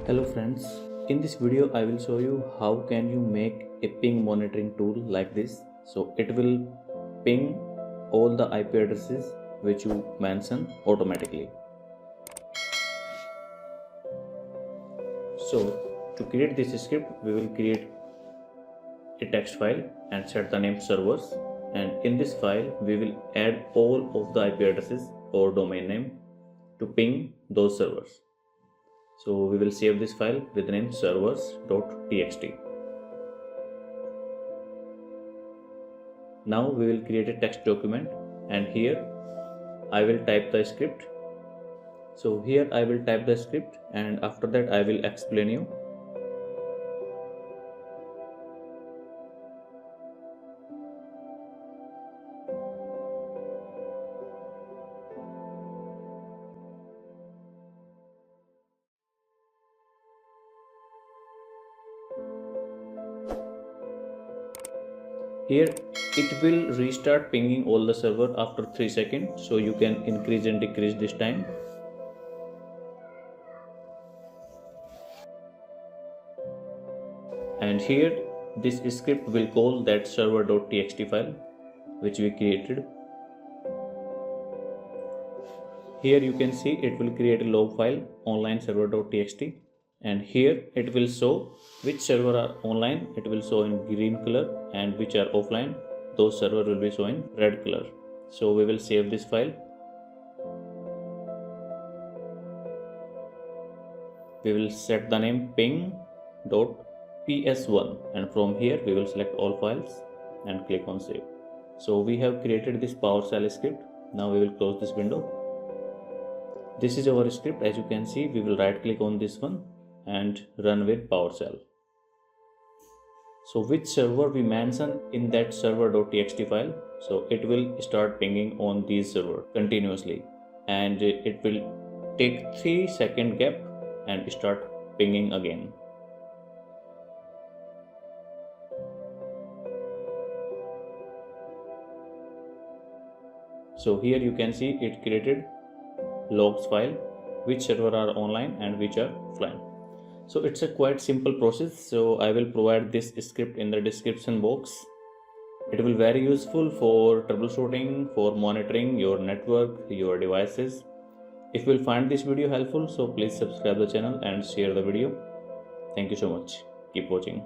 Hello friends, in this video I will show you how can you make a ping monitoring tool like this. So it will ping all the IP addresses which you mention automatically. So to create this script we will create a text file and set the name servers, and in this file we will add all of the IP addresses or domain name to ping those servers. So we will save this file with the name servers.txt. Now we will create a text document, and here I will type the script. So here I will type the script, and after that I will explain you. Here it will restart pinging all the server after 3 seconds, so you can increase and decrease this time. And here this script will call that server.txt file which we created. Here you can see it will create a log file online server.txt, and here it will show which server are online, it will show in green color, and which are offline, those server will be showing red color. So we will save this file. We will set the name ping.ps1, and from here we will select all files and click on save. So we have created this PowerShell script. Now we will close this window. This is our script. As you can see, we will right click on this one and run with PowerShell. So which server we mention in that server.txt file, so it will start pinging on these server continuously, and it will take 3-second gap and start pinging again. So here you can see it created logs file, which server are online and which are offline. So it's a quite simple process. So I will provide this script in the description box. It will very useful for troubleshooting, for monitoring your network, your devices. If you will find this video helpful, so please subscribe the channel and share the video. Thank you so much. Keep watching.